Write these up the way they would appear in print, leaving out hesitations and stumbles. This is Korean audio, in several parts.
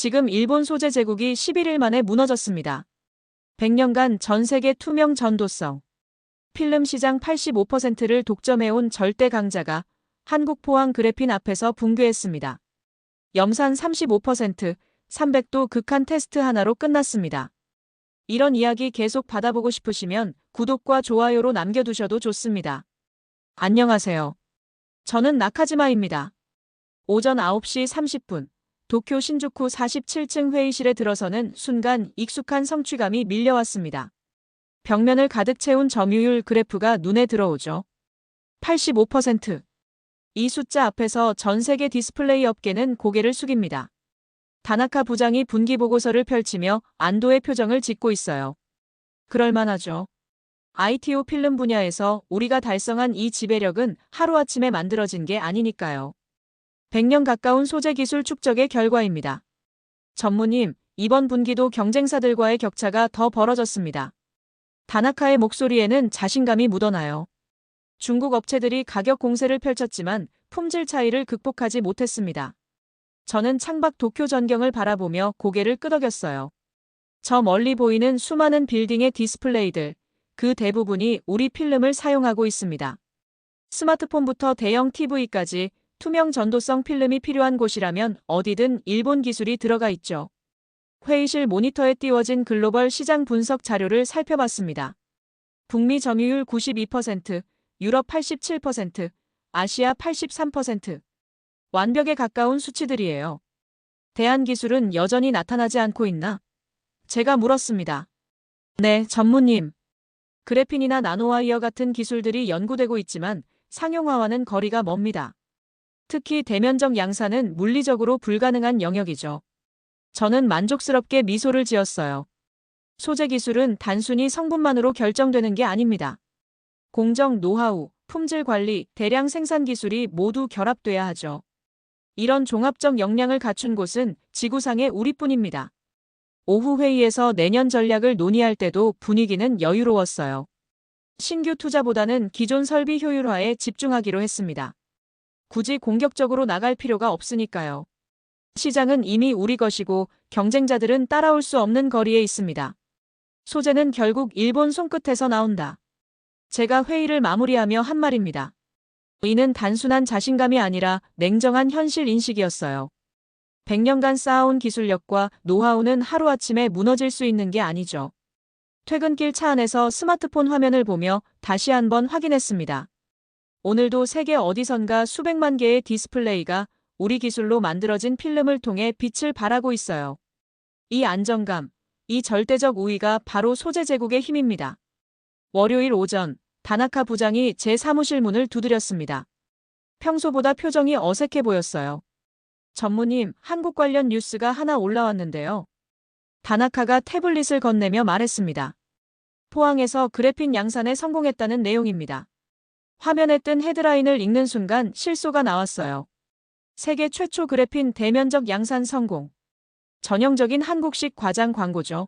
지금 일본 소재 제국이 11일 만에 무너졌습니다. 100년간 전 세계 투명 전도성, 필름 시장 85%를 독점해온 절대 강자가 한국 포항 그래핀 앞에서 붕괴했습니다. 염산 35%, 300도 극한 테스트 하나로 끝났습니다. 이런 이야기 계속 받아보고 싶으시면 구독과 좋아요로 남겨두셔도 좋습니다. 안녕하세요. 저는 나카지마입니다. 오전 9시 30분, 도쿄 신주쿠 47층 회의실에 들어서는 순간 익숙한 성취감이 밀려왔습니다. 벽면을 가득 채운 점유율 그래프가 눈에 들어오죠. 85%. 이 숫자 앞에서 전 세계 디스플레이 업계는 고개를 숙입니다. 다나카 부장이 분기 보고서를 펼치며 안도의 표정을 짓고 있어요. 그럴만하죠. ITO 필름 분야에서 우리가 달성한 이 지배력은 하루아침에 만들어진 게 아니니까요. 100년 가까운 소재 기술 축적의 결과입니다. 전무님, 이번 분기도 경쟁사들과의 격차가 더 벌어졌습니다. 다나카의 목소리에는 자신감이 묻어나요. 중국 업체들이 가격 공세를 펼쳤지만 품질 차이를 극복하지 못했습니다. 저는 창밖 도쿄 전경을 바라보며 고개를 끄덕였어요. 저 멀리 보이는 수많은 빌딩의 디스플레이들, 그 대부분이 우리 필름을 사용하고 있습니다. 스마트폰부터 대형 TV까지 투명 전도성 필름이 필요한 곳이라면 어디든 일본 기술이 들어가 있죠. 회의실 모니터에 띄워진 글로벌 시장 분석 자료를 살펴봤습니다. 북미 점유율 92%, 유럽 87%, 아시아 83%. 완벽에 가까운 수치들이에요. 대한 기술은 여전히 나타나지 않고 있나? 제가 물었습니다. 네, 전무님. 그래핀이나 나노와이어 같은 기술들이 연구되고 있지만 상용화와는 거리가 멉니다. 특히 대면적 양산은 물리적으로 불가능한 영역이죠. 저는 만족스럽게 미소를 지었어요. 소재 기술은 단순히 성분만으로 결정되는 게 아닙니다. 공정 노하우, 품질 관리, 대량 생산 기술이 모두 결합돼야 하죠. 이런 종합적 역량을 갖춘 곳은 지구상의 우리뿐입니다. 오후 회의에서 내년 전략을 논의할 때도 분위기는 여유로웠어요. 신규 투자보다는 기존 설비 효율화에 집중하기로 했습니다. 굳이 공격적으로 나갈 필요가 없으니까요. 시장은 이미 우리 것이고 경쟁자들은 따라올 수 없는 거리에 있습니다. 소재는 결국 일본 손끝에서 나온다. 제가 회의를 마무리하며 한 말입니다. 이는 단순한 자신감이 아니라 냉정한 현실 인식이었어요. 100년간 쌓아온 기술력과 노하우는 하루아침에 무너질 수 있는 게 아니죠. 퇴근길 차 안에서 스마트폰 화면을 보며 다시 한번 확인했습니다. 오늘도 세계 어디선가 수백만 개의 디스플레이가 우리 기술로 만들어진 필름을 통해 빛을 발하고 있어요. 이 안정감, 이 절대적 우위가 바로 소재 제국의 힘입니다. 월요일 오전, 다나카 부장이 제 사무실 문을 두드렸습니다. 평소보다 표정이 어색해 보였어요. 전무님, 한국 관련 뉴스가 하나 올라왔는데요. 다나카가 태블릿을 건네며 말했습니다. 포항에서 그래핀 양산에 성공했다는 내용입니다. 화면에 뜬 헤드라인을 읽는 순간 실소가 나왔어요. 세계 최초 그래핀 대면적 양산 성공. 전형적인 한국식 과장 광고죠.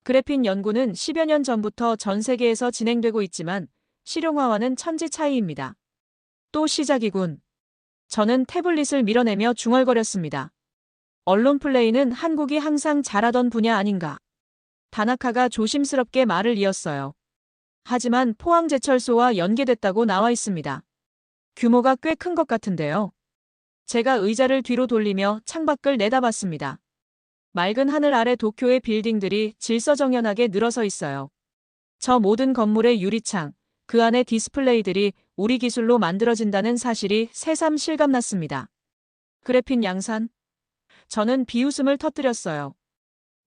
그래핀 연구는 10여 년 전부터 전 세계에서 진행되고 있지만 실용화와는 천지 차이입니다. 또 시작이군. 저는 태블릿을 밀어내며 중얼거렸습니다. 언론 플레이는 한국이 항상 잘하던 분야 아닌가. 다나카가 조심스럽게 말을 이었어요. 하지만 포항제철소와 연계됐다고 나와 있습니다. 규모가 꽤 큰 것 같은데요. 제가 의자를 뒤로 돌리며 창밖을 내다봤습니다. 맑은 하늘 아래 도쿄의 빌딩들이 질서정연하게 늘어서 있어요. 저 모든 건물의 유리창, 그 안의 디스플레이들이 우리 기술로 만들어진다는 사실이 새삼 실감났습니다. 그래핀 양산? 저는 비웃음을 터뜨렸어요.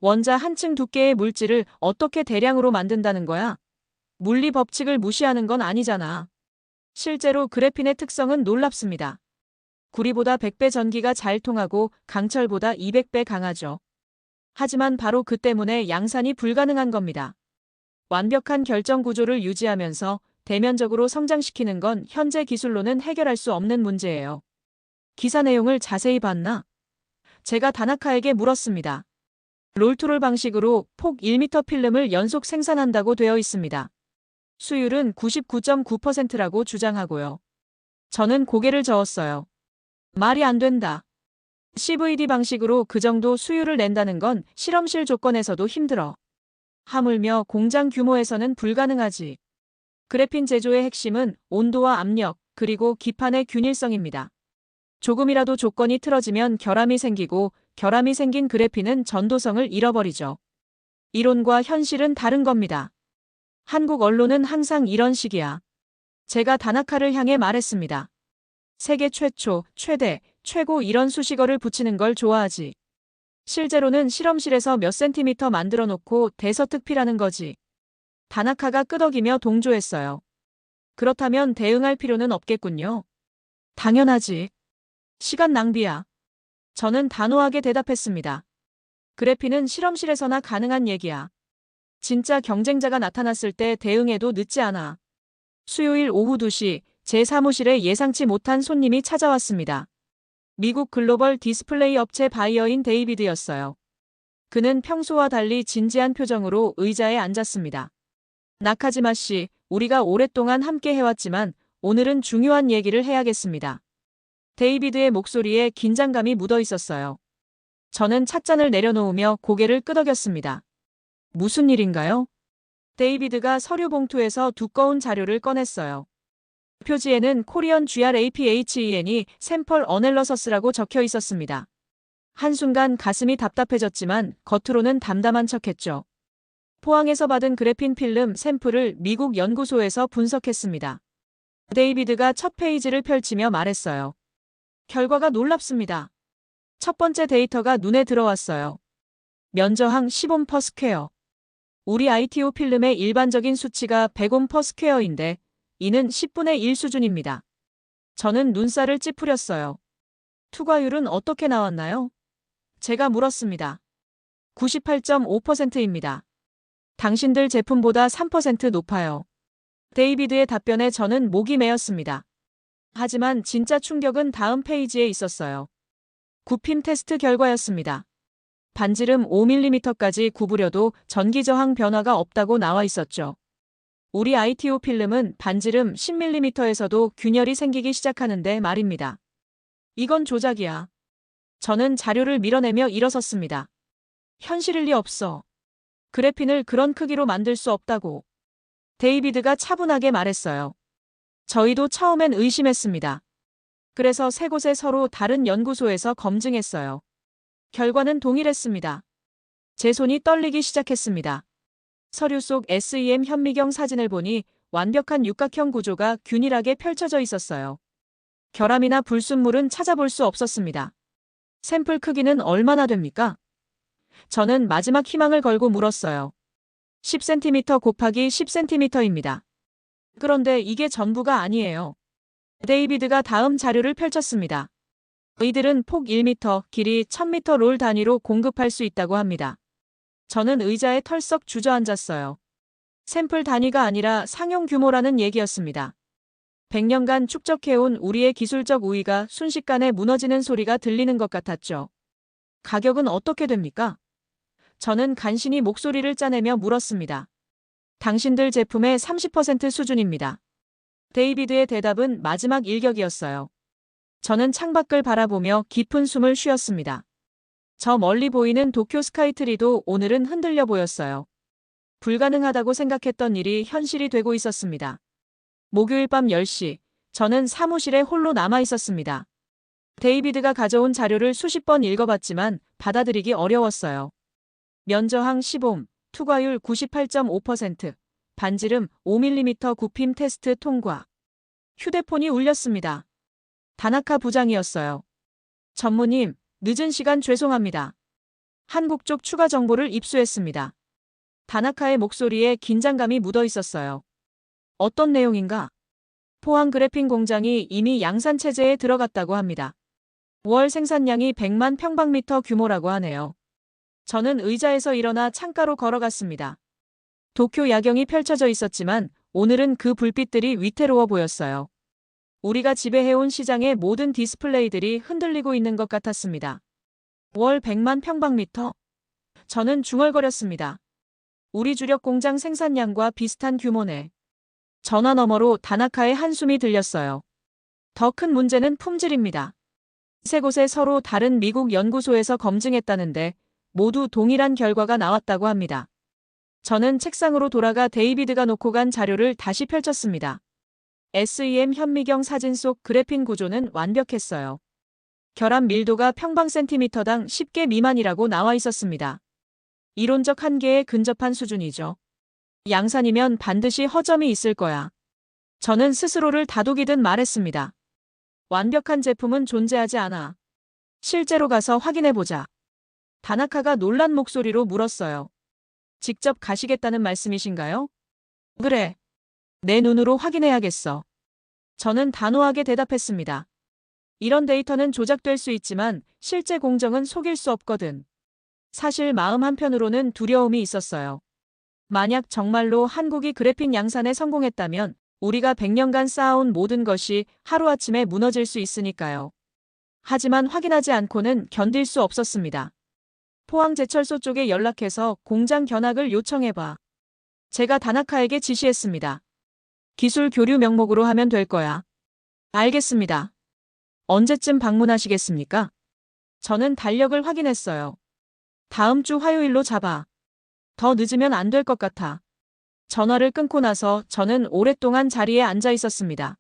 원자 한 층 두께의 물질을 어떻게 대량으로 만든다는 거야? 물리 법칙을 무시하는 건 아니잖아. 실제로 그래핀의 특성은 놀랍습니다. 구리보다 100배 전기가 잘 통하고 강철보다 200배 강하죠. 하지만 바로 그 때문에 양산이 불가능한 겁니다. 완벽한 결정 구조를 유지하면서 대면적으로 성장시키는 건 현재 기술로는 해결할 수 없는 문제예요. 기사 내용을 자세히 봤나? 제가 다나카에게 물었습니다. 롤투롤 방식으로 폭 1m 필름을 연속 생산한다고 되어 있습니다. 수율은 99.9%라고 주장하고요. 저는 고개를 저었어요. 말이 안 된다. CVD 방식으로 그 정도 수율을 낸다는 건 실험실 조건에서도 힘들어. 하물며 공장 규모에서는 불가능하지. 그래핀 제조의 핵심은 온도와 압력, 그리고 기판의 균일성입니다. 조금이라도 조건이 틀어지면 결함이 생기고 결함이 생긴 그래핀은 전도성을 잃어버리죠. 이론과 현실은 다른 겁니다. 한국 언론은 항상 이런 식이야. 제가 다나카를 향해 말했습니다. 세계 최초, 최대, 최고 이런 수식어를 붙이는 걸 좋아하지. 실제로는 실험실에서 몇 센티미터 만들어 놓고 대서특필하는 거지. 다나카가 끄덕이며 동조했어요. 그렇다면 대응할 필요는 없겠군요. 당연하지. 시간 낭비야. 저는 단호하게 대답했습니다. 그래핀은 실험실에서나 가능한 얘기야. 진짜 경쟁자가 나타났을 때 대응해도 늦지 않아. 수요일 오후 2시 제 사무실에 예상치 못한 손님이 찾아왔습니다. 미국 글로벌 디스플레이 업체 바이어인 데이비드였어요. 그는 평소와 달리 진지한 표정으로 의자에 앉았습니다. 나카지마 씨, 우리가 오랫동안 함께 해왔지만 오늘은 중요한 얘기를 해야겠습니다. 데이비드의 목소리에 긴장감이 묻어 있었어요. 저는 찻잔을 내려놓으며 고개를 끄덕였습니다. 무슨 일인가요? 데이비드가 서류 봉투에서 두꺼운 자료를 꺼냈어요. 표지에는 코리언 GRAPHEN이 샘플 어널러서스라고 적혀 있었습니다. 한순간 가슴이 답답해졌지만 겉으로는 담담한 척했죠. 포항에서 받은 그래핀 필름 샘플을 미국 연구소에서 분석했습니다. 데이비드가 첫 페이지를 펼치며 말했어요. 결과가 놀랍습니다. 첫 번째 데이터가 눈에 들어왔어요. 면저항 10옴 퍼 스퀘어. 우리 ITO 필름의 일반적인 수치가 100옴 퍼 스퀘어인데 이는 10분의 1 수준입니다. 저는 눈살을 찌푸렸어요. 투과율은 어떻게 나왔나요? 제가 물었습니다. 98.5%입니다. 당신들 제품보다 3% 높아요. 데이비드의 답변에 저는 목이 메었습니다. 하지만 진짜 충격은 다음 페이지에 있었어요. 굽힘 테스트 결과였습니다. 반지름 5mm까지 구부려도 전기 저항 변화가 없다고 나와 있었죠. 우리 ITO 필름은 반지름 10mm에서도 균열이 생기기 시작하는데 말입니다. 이건 조작이야. 저는 자료를 밀어내며 일어섰습니다. 현실일 리 없어. 그래핀을 그런 크기로 만들 수 없다고. 데이비드가 차분하게 말했어요. 저희도 처음엔 의심했습니다. 그래서 세 곳에 서로 다른 연구소에서 검증했어요. 결과는 동일했습니다. 제 손이 떨리기 시작했습니다. 서류 속 SEM 현미경 사진을 보니 완벽한 육각형 구조가 균일하게 펼쳐져 있었어요. 결함이나 불순물은 찾아볼 수 없었습니다. 샘플 크기는 얼마나 됩니까? 저는 마지막 희망을 걸고 물었어요. 10cm 곱하기 10cm입니다. 그런데 이게 전부가 아니에요. 데이비드가 다음 자료를 펼쳤습니다. 이들은 폭 1m, 길이 1000m 롤 단위로 공급할 수 있다고 합니다. 저는 의자에 털썩 주저앉았어요. 샘플 단위가 아니라 상용 규모라는 얘기였습니다. 100년간 축적해온 우리의 기술적 우위가 순식간에 무너지는 소리가 들리는 것 같았죠. 가격은 어떻게 됩니까? 저는 간신히 목소리를 짜내며 물었습니다. 당신들 제품의 30% 수준입니다. 데이비드의 대답은 마지막 일격이었어요. 저는 창밖을 바라보며 깊은 숨을 쉬었습니다. 저 멀리 보이는 도쿄 스카이트리도 오늘은 흔들려 보였어요. 불가능하다고 생각했던 일이 현실이 되고 있었습니다. 목요일 밤 10시, 저는 사무실에 홀로 남아 있었습니다. 데이비드가 가져온 자료를 수십 번 읽어봤지만 받아들이기 어려웠어요. 면저항 10옴, 투과율 98.5%, 반지름 5mm 굽힘 테스트 통과. 휴대폰이 울렸습니다. 다나카 부장이었어요. 전무님, 늦은 시간 죄송합니다. 한국 쪽 추가 정보를 입수했습니다. 다나카의 목소리에 긴장감이 묻어 있었어요. 어떤 내용인가? 포항 그래핀 공장이 이미 양산 체제에 들어갔다고 합니다. 월 생산량이 100만 평방미터 규모라고 하네요. 저는 의자에서 일어나 창가로 걸어갔습니다. 도쿄 야경이 펼쳐져 있었지만 오늘은 그 불빛들이 위태로워 보였어요. 우리가 지배해온 시장의 모든 디스플레이들이 흔들리고 있는 것 같았습니다. 월 100만 평방미터? 저는 중얼거렸습니다. 우리 주력 공장 생산량과 비슷한 규모네. 전화 너머로 다나카의 한숨이 들렸어요. 더 큰 문제는 품질입니다. 세 곳의 서로 다른 미국 연구소에서 검증했다는데 모두 동일한 결과가 나왔다고 합니다. 저는 책상으로 돌아가 데이비드가 놓고 간 자료를 다시 펼쳤습니다. SEM 현미경 사진 속 그래핀 구조는 완벽했어요. 결합 밀도가 평방센티미터당 10개 미만이라고 나와 있었습니다. 이론적 한계에 근접한 수준이죠. 양산이면 반드시 허점이 있을 거야. 저는 스스로를 다독이듯 말했습니다. 완벽한 제품은 존재하지 않아. 실제로 가서 확인해보자. 다나카가 놀란 목소리로 물었어요. 직접 가시겠다는 말씀이신가요? 그래. 내 눈으로 확인해야겠어. 저는 단호하게 대답했습니다. 이런 데이터는 조작될 수 있지만 실제 공정은 속일 수 없거든. 사실 마음 한편으로는 두려움이 있었어요. 만약 정말로 한국이 그래핀 양산에 성공했다면 우리가 100년간 쌓아온 모든 것이 하루아침에 무너질 수 있으니까요. 하지만 확인하지 않고는 견딜 수 없었습니다. 포항제철소 쪽에 연락해서 공장 견학을 요청해봐. 제가 다나카에게 지시했습니다. 기술 교류 명목으로 하면 될 거야. 알겠습니다. 언제쯤 방문하시겠습니까? 저는 달력을 확인했어요. 다음 주 화요일로 잡아. 더 늦으면 안 될 것 같아. 전화를 끊고 나서 저는 오랫동안 자리에 앉아 있었습니다.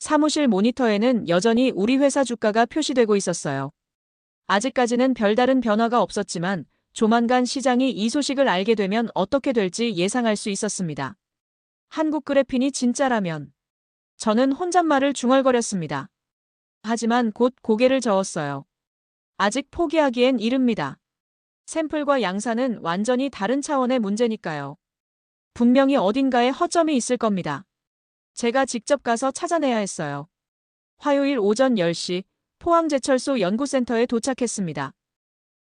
사무실 모니터에는 여전히 우리 회사 주가가 표시되고 있었어요. 아직까지는 별다른 변화가 없었지만 조만간 시장이 이 소식을 알게 되면 어떻게 될지 예상할 수 있었습니다. 한국 그래핀이 진짜라면. 저는 혼잣말을 중얼거렸습니다. 하지만 곧 고개를 저었어요. 아직 포기하기엔 이릅니다. 샘플과 양산은 완전히 다른 차원의 문제니까요. 분명히 어딘가에 허점이 있을 겁니다. 제가 직접 가서 찾아내야 했어요. 화요일 오전 10시 포항제철소 연구센터에 도착했습니다.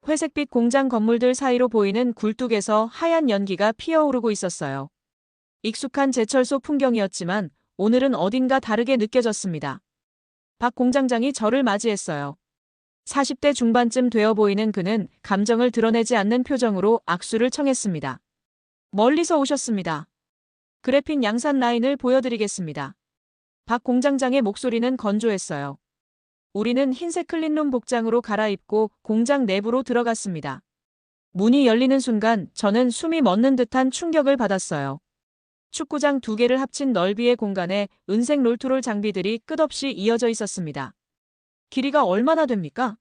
회색빛 공장 건물들 사이로 보이는 굴뚝에서 하얀 연기가 피어오르고 있었어요. 익숙한 제철소 풍경이었지만 오늘은 어딘가 다르게 느껴졌습니다. 박 공장장이 저를 맞이했어요. 40대 중반쯤 되어 보이는 그는 감정을 드러내지 않는 표정으로 악수를 청했습니다. 멀리서 오셨습니다. 그래핀 양산 라인을 보여드리겠습니다. 박 공장장의 목소리는 건조했어요. 우리는 흰색 클린룸 복장으로 갈아입고 공장 내부로 들어갔습니다. 문이 열리는 순간 저는 숨이 멎는 듯한 충격을 받았어요. 축구장 2개를 합친 넓이의 공간에 은색 롤트롤 장비들이 끝없이 이어져 있었습니다. 길이가 얼마나 됩니까?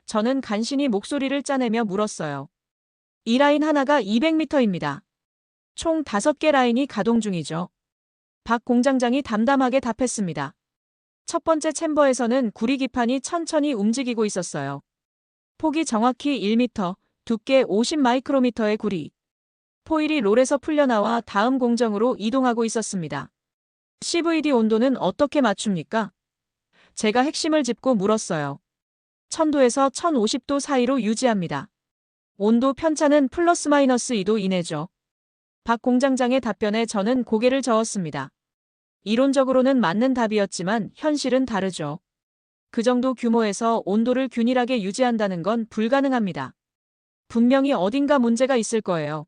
저는 간신히 목소리를 짜내며 물었어요. 이 라인 하나가 200m입니다. 총 5개 라인이 가동 중이죠. 박 공장장이 담담하게 답했습니다. 첫 번째 챔버에서는 구리 기판이 천천히 움직이고 있었어요. 폭이 정확히 1m, 두께 50 마이크로미터의 구리. 포일이 롤에서 풀려나와 다음 공정으로 이동하고 있었습니다. CVD 온도는 어떻게 맞춥니까? 제가 핵심을 짚고 물었어요. 1000도에서 1050도 사이로 유지합니다. 온도 편차는 플러스 마이너스 2도 이내죠. 박 공장장의 답변에 저는 고개를 저었습니다. 이론적으로는 맞는 답이었지만 현실은 다르죠. 그 정도 규모에서 온도를 균일하게 유지한다는 건 불가능합니다. 분명히 어딘가 문제가 있을 거예요.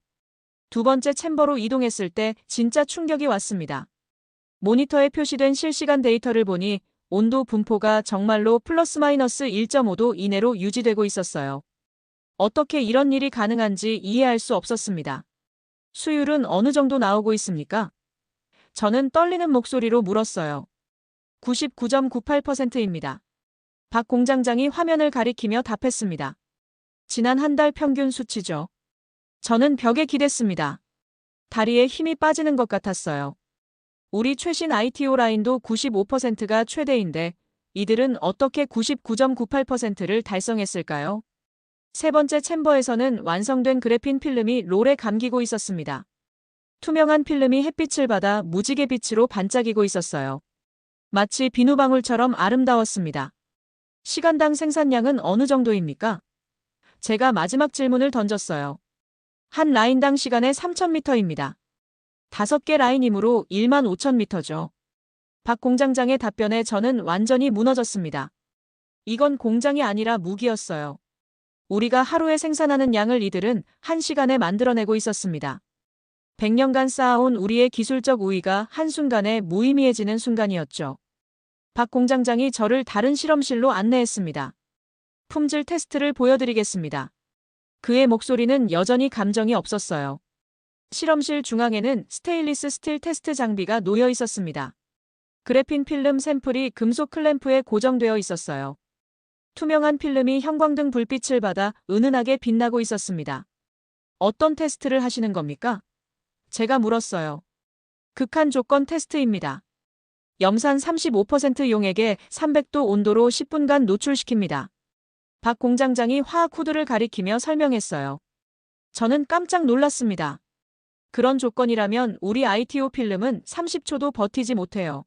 두 번째 챔버로 이동했을 때 진짜 충격이 왔습니다. 모니터에 표시된 실시간 데이터를 보니 온도 분포가 정말로 플러스 마이너스 1.5도 이내로 유지되고 있었어요. 어떻게 이런 일이 가능한지 이해할 수 없었습니다. 수율은 어느 정도 나오고 있습니까? 저는 떨리는 목소리로 물었어요. 99.98%입니다. 박 공장장이 화면을 가리키며 답했습니다. 지난 한 달 평균 수치죠. 저는 벽에 기댔습니다. 다리에 힘이 빠지는 것 같았어요. 우리 최신 ITO 라인도 95%가 최대인데 이들은 어떻게 99.98%를 달성했을까요? 세 번째 챔버에서는 완성된 그래핀 필름이 롤에 감기고 있었습니다. 투명한 필름이 햇빛을 받아 무지개 빛으로 반짝이고 있었어요. 마치 비누방울처럼 아름다웠습니다. 시간당 생산량은 어느 정도입니까? 제가 마지막 질문을 던졌어요. 한 라인당 시간에 3000m입니다. 5개 라인이므로 15,000m죠. 박 공장장의 답변에 저는 완전히 무너졌습니다. 이건 공장이 아니라 무기였어요. 우리가 하루에 생산하는 양을 이들은 1시간에 만들어내고 있었습니다. 100년간 쌓아온 우리의 기술적 우위가 한순간에 무의미해지는 순간이었죠. 박 공장장이 저를 다른 실험실로 안내했습니다. 품질 테스트를 보여드리겠습니다. 그의 목소리는 여전히 감정이 없었어요. 실험실 중앙에는 스테인리스 스틸 테스트 장비가 놓여 있었습니다. 그래핀 필름 샘플이 금속 클램프에 고정되어 있었어요. 투명한 필름이 형광등 불빛을 받아 은은하게 빛나고 있었습니다. 어떤 테스트를 하시는 겁니까? 제가 물었어요. 극한 조건 테스트입니다. 염산 35% 용액에 300도 온도로 10분간 노출시킵니다. 박 공장장이 화학 후드를 가리키며 설명했어요. 저는 깜짝 놀랐습니다. 그런 조건이라면 우리 ITO 필름은 30초도 버티지 못해요.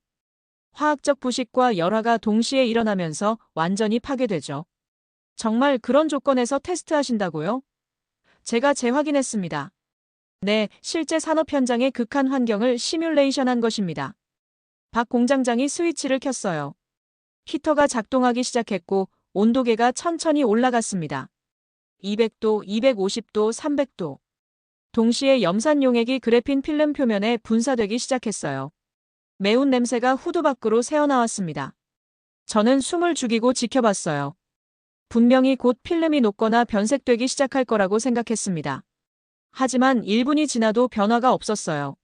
화학적 부식과 열화가 동시에 일어나면서 완전히 파괴되죠. 정말 그런 조건에서 테스트하신다고요? 제가 재확인했습니다. 네, 실제 산업 현장의 극한 환경을 시뮬레이션한 것입니다. 박 공장장이 스위치를 켰어요. 히터가 작동하기 시작했고 온도계가 천천히 올라갔습니다. 200도, 250도, 300도. 동시에 염산 용액이 그래핀 필름 표면에 분사되기 시작했어요. 매운 냄새가 후드 밖으로 새어나왔습니다. 저는 숨을 죽이고 지켜봤어요. 분명히 곧 필름이 녹거나 변색되기 시작할 거라고 생각했습니다. 하지만 1분이 지나도 변화가 없었어요.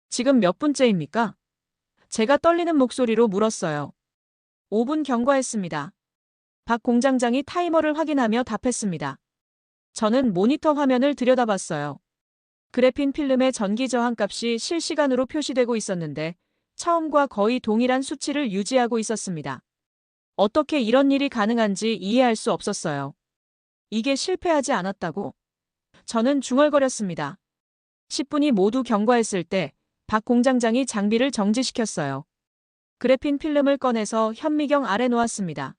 지금 몇 분째입니까? 제가 떨리는 목소리로 물었어요. 5분 경과했습니다. 박 공장장이 타이머를 확인하며 답했습니다. 저는 모니터 화면을 들여다봤어요. 그래핀 필름의 전기 저항값이 실시간으로 표시되고 있었는데 처음과 거의 동일한 수치를 유지하고 있었습니다. 어떻게 이런 일이 가능한지 이해할 수 없었어요. 이게 실패하지 않았다고? 저는 중얼거렸습니다. 10분이 모두 경과했을 때 박 공장장이 장비를 정지시켰어요. 그래핀 필름을 꺼내서 현미경 아래 놓았습니다.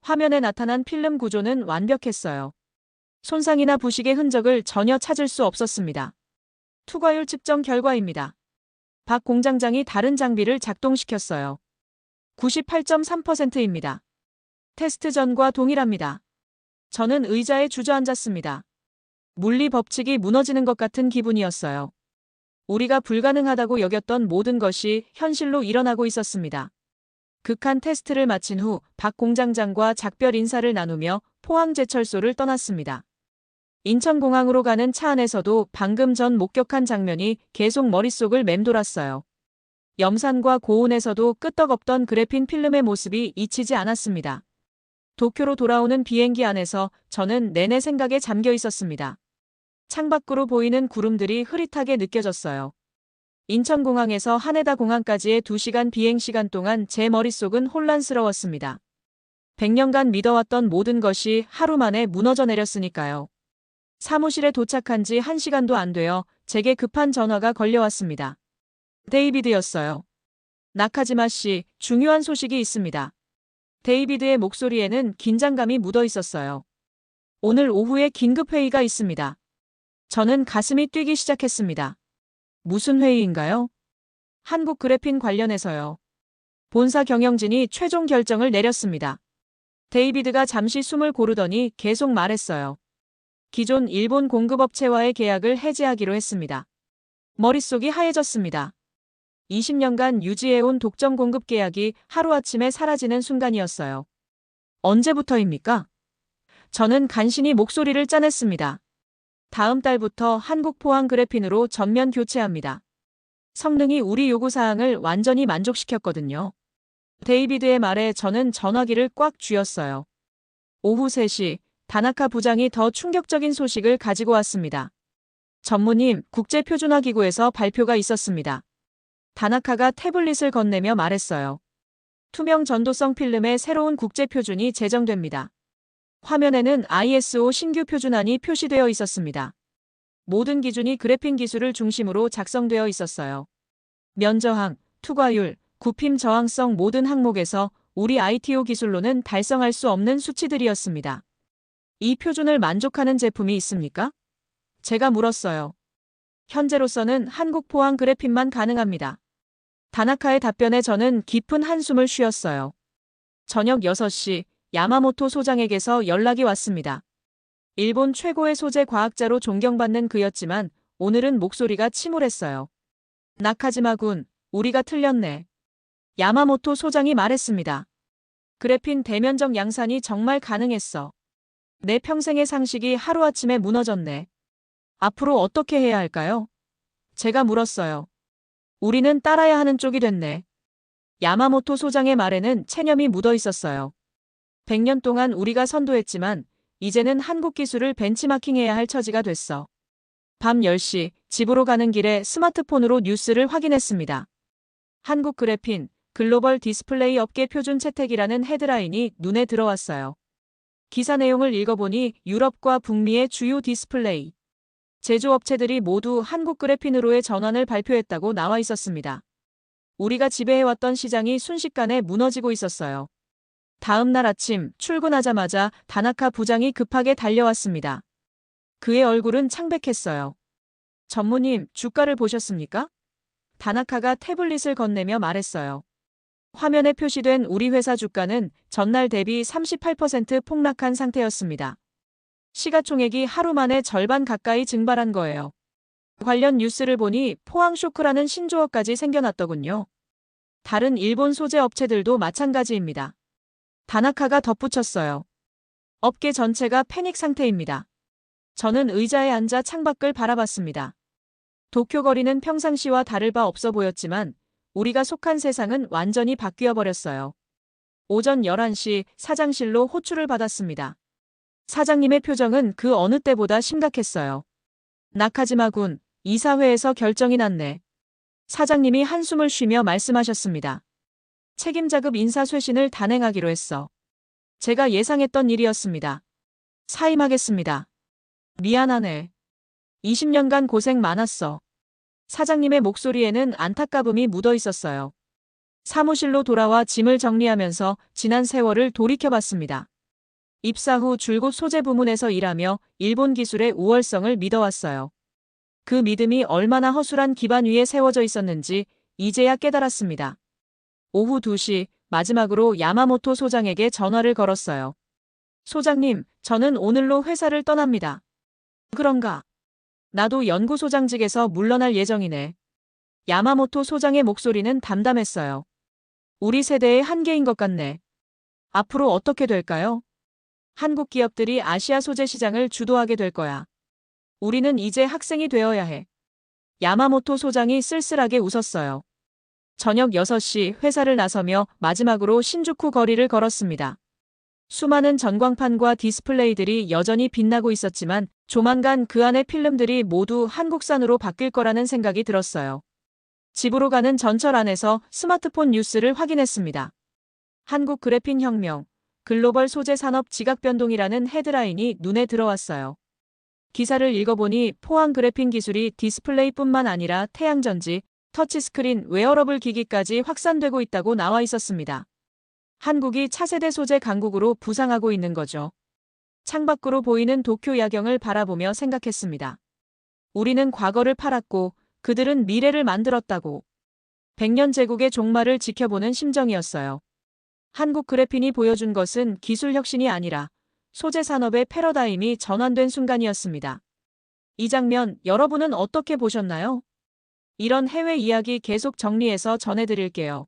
화면에 나타난 필름 구조는 완벽했어요. 손상이나 부식의 흔적을 전혀 찾을 수 없었습니다. 투과율 측정 결과입니다. 박 공장장이 다른 장비를 작동시켰어요. 98.3%입니다. 테스트 전과 동일합니다. 저는 의자에 주저앉았습니다. 물리 법칙이 무너지는 것 같은 기분이었어요. 우리가 불가능하다고 여겼던 모든 것이 현실로 일어나고 있었습니다. 극한 테스트를 마친 후 박 공장장과 작별 인사를 나누며 포항제철소를 떠났습니다. 인천공항으로 가는 차 안에서도 방금 전 목격한 장면이 계속 머릿속을 맴돌았어요. 염산과 고온에서도 끄떡없던 그래핀 필름의 모습이 잊히지 않았습니다. 도쿄로 돌아오는 비행기 안에서 저는 내내 생각에 잠겨 있었습니다. 창밖으로 보이는 구름들이 흐릿하게 느껴졌어요. 인천공항에서 하네다 공항까지의 2시간 비행시간 동안 제 머릿속은 혼란스러웠습니다. 100년간 믿어왔던 모든 것이 하루 만에 무너져 내렸으니까요. 사무실에 도착한 지 1시간도 안 되어 제게 급한 전화가 걸려왔습니다. 데이비드였어요. 나카지마 씨, 중요한 소식이 있습니다. 데이비드의 목소리에는 긴장감이 묻어 있었어요. 오늘 오후에 긴급회의가 있습니다. 저는 가슴이 뛰기 시작했습니다. 무슨 회의인가요? 한국 그래핀 관련해서요. 본사 경영진이 최종 결정을 내렸습니다. 데이비드가 잠시 숨을 고르더니 계속 말했어요. 기존 일본 공급업체와의 계약을 해지하기로 했습니다. 머릿속이 하얘졌습니다. 20년간 유지해온 독점 공급 계약이 하루아침에 사라지는 순간이었어요. 언제부터입니까? 저는 간신히 목소리를 짜냈습니다. 다음 달부터 한국 포항 그래핀으로 전면 교체합니다. 성능이 우리 요구사항을 완전히 만족시켰거든요. 데이비드의 말에 저는 전화기를 꽉 쥐었어요. 오후 3시, 다나카 부장이 더 충격적인 소식을 가지고 왔습니다. 전무님, 국제표준화기구에서 발표가 있었습니다. 다나카가 태블릿을 건네며 말했어요. 투명 전도성 필름의 새로운 국제표준이 제정됩니다. 화면에는 ISO 신규 표준안이 표시되어 있었습니다. 모든 기준이 그래핀 기술을 중심으로 작성되어 있었어요. 면저항, 투과율, 굽힘 저항성 모든 항목에서 우리 ITO 기술로는 달성할 수 없는 수치들이었습니다. 이 표준을 만족하는 제품이 있습니까? 제가 물었어요. 현재로서는 한국 포항 그래핀만 가능합니다. 다나카의 답변에 저는 깊은 한숨을 쉬었어요. 저녁 6시, 야마모토 소장에게서 연락이 왔습니다. 일본 최고의 소재 과학자로 존경받는 그였지만 오늘은 목소리가 침울했어요. 나카지마 군, 우리가 틀렸네. 야마모토 소장이 말했습니다. 그래핀 대면적 양산이 정말 가능했어. 내 평생의 상식이 하루아침에 무너졌네. 앞으로 어떻게 해야 할까요? 제가 물었어요. 우리는 따라야 하는 쪽이 됐네. 야마모토 소장의 말에는 체념이 묻어 있었어요. 100년 동안 우리가 선도했지만 이제는 한국 기술을 벤치마킹해야 할 처지가 됐어. 밤 10시 집으로 가는 길에 스마트폰으로 뉴스를 확인했습니다. 한국 그래핀 글로벌 디스플레이 업계 표준 채택이라는 헤드라인이 눈에 들어왔어요. 기사 내용을 읽어보니 유럽과 북미의 주요 디스플레이 제조업체들이 모두 한국 그래핀으로의 전환을 발표했다고 나와 있었습니다. 우리가 지배해왔던 시장이 순식간에 무너지고 있었어요. 다음 날 아침 출근하자마자 다나카 부장이 급하게 달려왔습니다. 그의 얼굴은 창백했어요. 전무님, 주가를 보셨습니까? 다나카가 태블릿을 건네며 말했어요. 화면에 표시된 우리 회사 주가는 전날 대비 38% 폭락한 상태였습니다. 시가총액이 하루 만에 절반 가까이 증발한 거예요. 관련 뉴스를 보니 포항 쇼크라는 신조어까지 생겨났더군요. 다른 일본 소재 업체들도 마찬가지입니다. 다나카가 덧붙였어요. 업계 전체가 패닉 상태입니다. 저는 의자에 앉아 창밖을 바라봤습니다. 도쿄 거리는 평상시와 다를 바 없어 보였지만 우리가 속한 세상은 완전히 바뀌어 버렸어요. 오전 11시 사장실로 호출을 받았습니다. 사장님의 표정은 그 어느 때보다 심각했어요. 나카지마-군, 이사회에서 결정이 났네. 사장님이 한숨을 쉬며 말씀하셨습니다. 책임자급 인사 쇄신을 단행하기로 했어. 제가 예상했던 일이었습니다. 사임하겠습니다. 미안하네. 20년간 고생 많았어. 사장님의 목소리에는 안타까움이 묻어 있었어요. 사무실로 돌아와 짐을 정리하면서 지난 세월을 돌이켜봤습니다. 입사 후 줄곧 소재 부문에서 일하며 일본 기술의 우월성을 믿어왔어요. 그 믿음이 얼마나 허술한 기반 위에 세워져 있었는지 이제야 깨달았습니다. 오후 2시 마지막으로 야마모토 소장에게 전화를 걸었어요. 소장님, 저는 오늘로 회사를 떠납니다. 그런가? 나도 연구소장직에서 물러날 예정이네. 야마모토 소장의 목소리는 담담했어요. 우리 세대의 한계인 것 같네. 앞으로 어떻게 될까요? 한국 기업들이 아시아 소재 시장을 주도하게 될 거야. 우리는 이제 학생이 되어야 해. 야마모토 소장이 쓸쓸하게 웃었어요. 저녁 6시 회사를 나서며 마지막으로 신주쿠 거리를 걸었습니다. 수많은 전광판과 디스플레이들이 여전히 빛나고 있었지만 조만간 그 안의 필름들이 모두 한국산으로 바뀔 거라는 생각이 들었어요. 집으로 가는 전철 안에서 스마트폰 뉴스를 확인했습니다. 한국 그래핀 혁명, 글로벌 소재 산업 지각 변동이라는 헤드라인이 눈에 들어왔어요. 기사를 읽어보니 포항 그래핀 기술이 디스플레이뿐만 아니라 태양전지, 터치스크린, 웨어러블 기기까지 확산되고 있다고 나와 있었습니다. 한국이 차세대 소재 강국으로 부상하고 있는 거죠. 창밖으로 보이는 도쿄 야경을 바라보며 생각했습니다. 우리는 과거를 팔았고 그들은 미래를 만들었다고. 100년 제국의 종말을 지켜보는 심정이었어요. 한국 그래핀이 보여준 것은 기술 혁신이 아니라 소재 산업의 패러다임이 전환된 순간이었습니다. 이 장면 여러분은 어떻게 보셨나요? 이런 해외 이야기 계속 정리해서 전해드릴게요.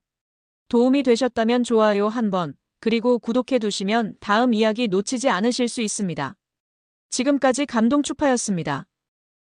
도움이 되셨다면 좋아요 한번, 그리고 구독해 두시면 다음 이야기 놓치지 않으실 수 있습니다. 지금까지 감동축파였습니다.